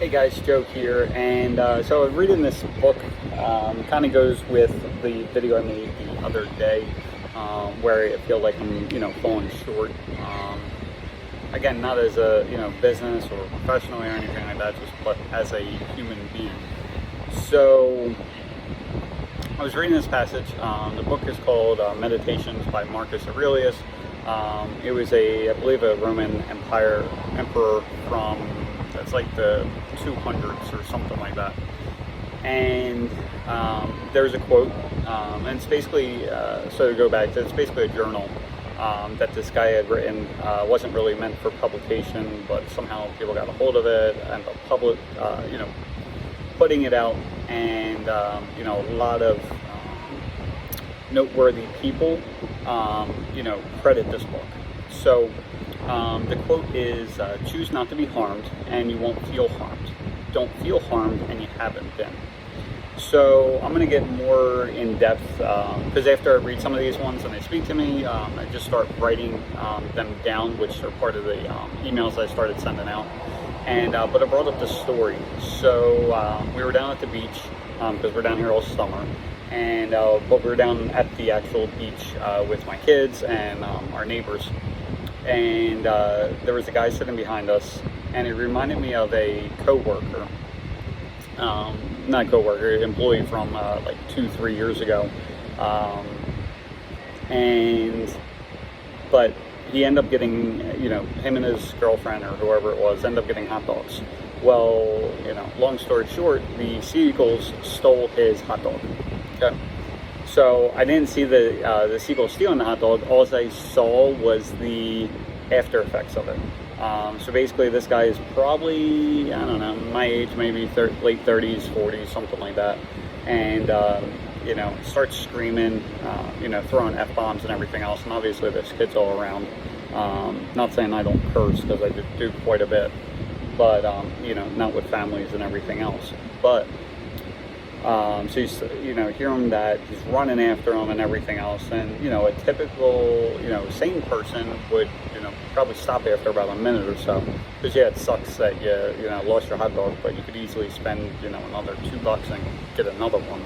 Hey guys, Joe here, and so I was reading this book, kind of goes with the video I made the other day, where I feel like I'm, falling short. Again, not as a, business or professionally or anything like that, but as a human being. So, I was reading this passage. The book is called Meditations by Marcus Aurelius. It was I believe, a Roman emperor from, it's like the 200s or something like that. And there's a quote, and it's basically, so to go back, it's basically a journal that this guy had written. Wasn't really meant for publication, but somehow people got a hold of it and the public, putting it out, and a lot of noteworthy people, credit this book. So the quote is, choose not to be harmed and you won't feel harmed. Don't feel harmed and you haven't been. So I'm going to get more in depth, because after I read some of these ones and they speak to me, I just start writing them down, which are part of the emails I started sending out. And but I brought up this story. So we were down at the beach, because we're down here all summer, and but we were down at the actual beach with my kids and our neighbors. And there was a guy sitting behind us, and it reminded me of a coworker, not coworker, employee from like 2-3 years ago, but he ended up getting, him and his girlfriend or whoever it was ended up getting hot dogs. Well, long story short, the Seagulls stole his hot dog. Okay. So I didn't see the Seagull stealing the hot dog. All I saw was the after effects of it. So basically, this guy is probably, I don't know, my age, maybe late 30s, 40s, something like that. And, starts screaming, throwing F-bombs and everything else. And obviously, there's kids all around. Not saying I don't curse, because I do quite a bit. But, not with families and everything else. But so you hear him that he's running after him and everything else, and a typical sane person would probably stop after about a minute or so, because it sucks that you lost your hot dog, but you could easily spend another $2 and get another one.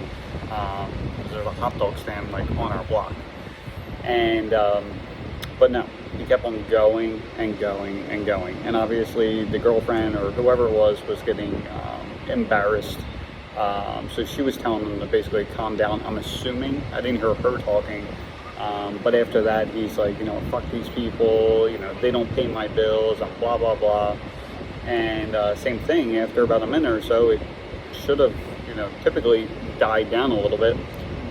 There's a hot dog stand like on our block, and but no, he kept on going and going and going, and obviously the girlfriend or whoever it was getting embarrassed. So she was telling him to basically calm down. I'm assuming, I didn't hear her talking, but after that he's like, fuck these people, they don't pay my bills, and blah blah blah. And same thing, after about a minute or so, it should have typically died down a little bit,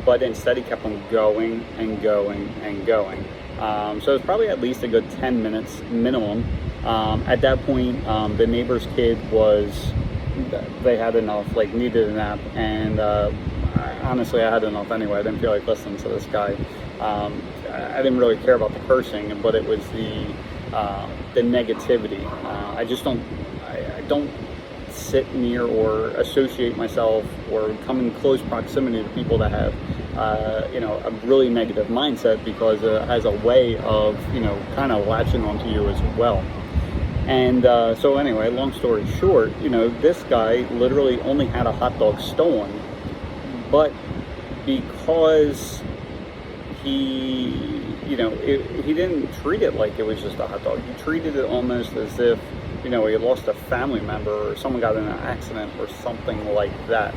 but instead he kept on going and going and going. So it's probably at least a good 10 minutes minimum. At that point, the neighbor's kid they had enough, needed a nap, and honestly I had enough anyway. I didn't feel like listening to this guy. I didn't really care about the cursing, but it was the negativity. I don't sit near or associate myself or come in close proximity to people that have a really negative mindset, because it has a way of kind of latching onto you as well. And so anyway, long story short, this guy literally only had a hot dog stolen, but because he, he didn't treat it like it was just a hot dog. He treated it almost as if, he lost a family member or someone got in an accident or something like that.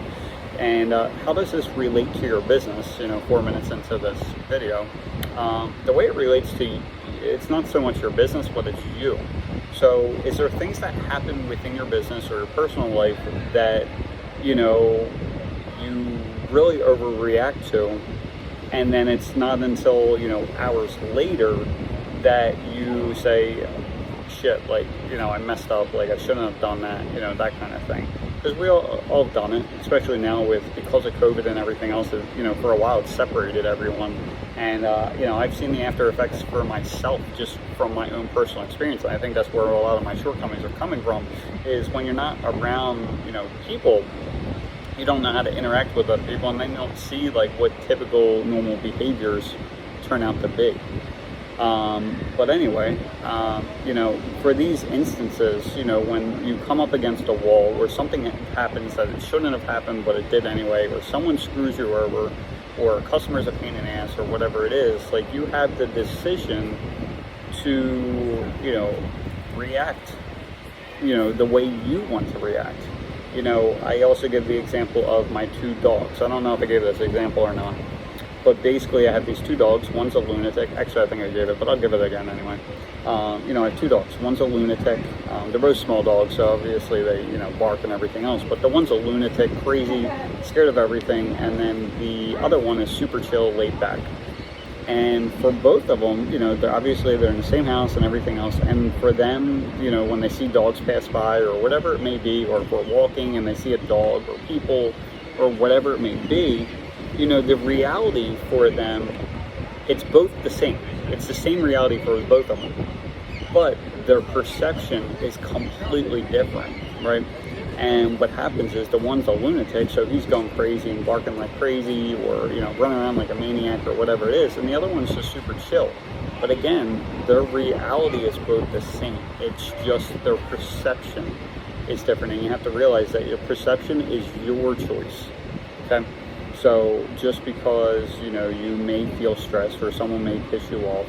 And how does this relate to your business, 4 minutes into this video? The way it relates to, it's not so much your business, but it's you. So is there things that happen within your business or your personal life that, you really overreact to, and then it's not until, hours later that you say, shit, I messed up, I shouldn't have done that, that kind of thing. Because we all have done it, especially now because of COVID and everything else. For a while it's separated everyone, and I've seen the after effects for myself just from my own personal experience. And I think that's where a lot of my shortcomings are coming from, is when you're not around people, you don't know how to interact with other people, and then you don't see what typical normal behaviors turn out to be. But anyway, for these instances, when you come up against a wall or something happens that it shouldn't have happened, but it did anyway, or someone screws you over, or a customer's a pain in the ass, or whatever it is, like, you have the decision to, react, the way you want to react. I also give the example of my 2 dogs. I don't know if I gave this example or not. But basically, I have these 2 dogs. One's a lunatic. Actually, I think I gave it, but I'll give it again anyway. I have 2 dogs. One's a lunatic. They're both small dogs, so obviously they, bark and everything else. But the one's a lunatic, crazy, scared of everything. And then the other one is super chill, laid back. And for both of them, they're in the same house and everything else. And for them, when they see dogs pass by or whatever it may be, or if we're walking and they see a dog or people or whatever it may be, the reality for them, it's both the same. It's the same reality for both of them. But their perception is completely different, right? And what happens is the one's a lunatic, so he's going crazy and barking like crazy, or, running around like a maniac or whatever it is. And the other one's just super chill. But again, their reality is both the same. It's just their perception is different. And you have to realize that your perception is your choice, okay? So just because, you may feel stressed or someone may piss you off,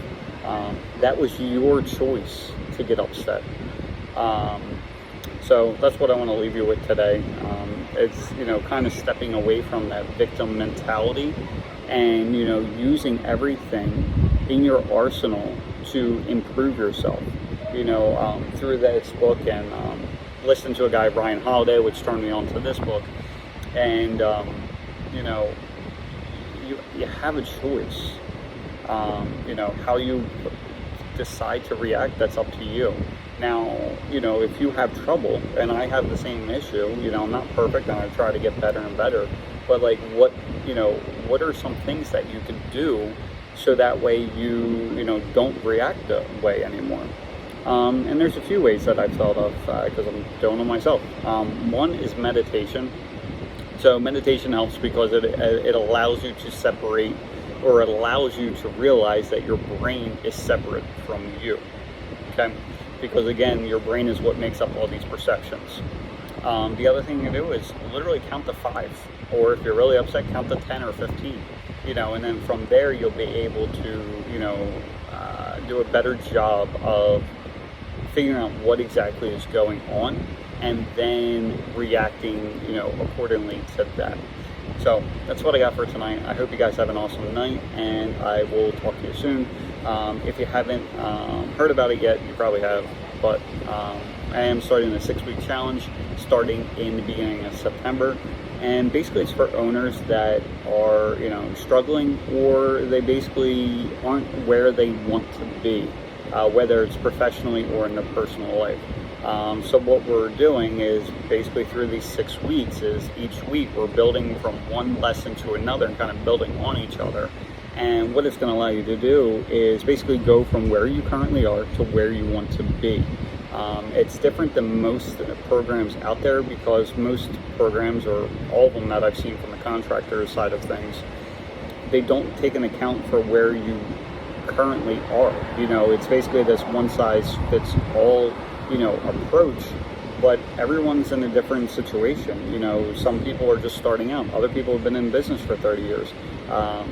that was your choice to get upset. So that's what I want to leave you with today. It's, kind of stepping away from that victim mentality and, using everything in your arsenal to improve yourself, through this book, and listen to a guy, Ryan Holiday, which turned me on to this book. And, you have a choice. How you decide to react, that's up to you. Now, if you have trouble, and I have the same issue, I'm not perfect and I try to get better and better, but like, what are some things that you can do so that way you don't react that way anymore? And there's a few ways that I've thought of, because I'm doing them myself. One is meditation. So meditation helps because it allows you to separate, or it allows you to realize that your brain is separate from you, okay? Because again, your brain is what makes up all these perceptions. The other thing you do is literally count to 5, or if you're really upset, count to 10 or 15, and then from there you'll be able to, do a better job of figuring out what exactly is going on, and then reacting, accordingly to that. So that's what I got for tonight. I hope you guys have an awesome night, and I will talk to you soon. If you haven't heard about it yet, you probably have, but I am starting a 6-week challenge starting in the beginning of September. And basically it's for owners that are, struggling, or they basically aren't where they want to be, whether it's professionally or in their personal life. So what we're doing is basically through these 6 weeks is each week we're building from one lesson to another and kind of building on each other. And what it's going to allow you to do is basically go from where you currently are to where you want to be. It's different than most programs out there, because most programs, or all of them that I've seen from the contractor side of things, they don't take an account for where you currently are. It's basically this one size fits all approach, but everyone's in a different situation. Some people are just starting out, other people have been in business for 30 years.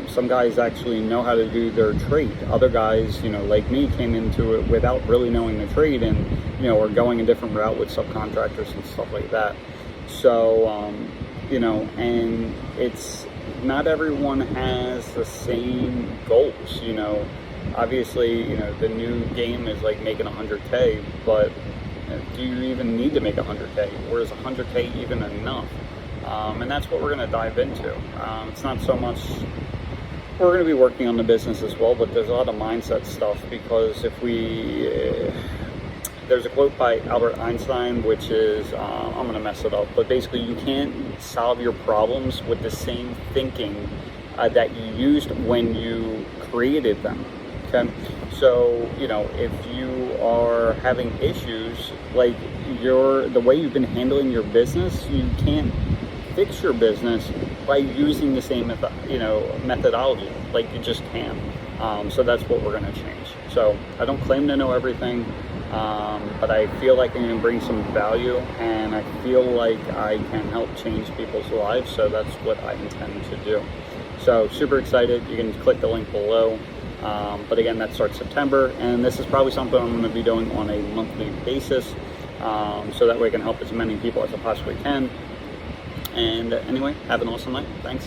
Some guys actually know how to do their trade. Other guys, like me, came into it without really knowing the trade, and are going a different route with subcontractors and stuff like that. So and it's not everyone has the same goals. Obviously, the new game is like making 100K, but do you even need to make 100K, or is 100K even enough? And that's what we're going to dive into. It's not so much, we're going to be working on the business as well, but there's a lot of mindset stuff, because if we, there's a quote by Albert Einstein, which is, I'm going to mess it up, but basically you can't solve your problems with the same thinking that you used when you created them. Okay, so if you are having issues, like the way you've been handling your business, you can't fix your business by using the same methodology. Like, you just can't. So that's what we're going to change. So I don't claim to know everything, but I feel like I can bring some value, and I feel like I can help change people's lives, so that's what I intend to do. So super excited. You can click the link below. But again, that starts September, and this is probably something I'm going to be doing on a monthly basis, so that way I can help as many people as I possibly can. And anyway, have an awesome night. Thanks.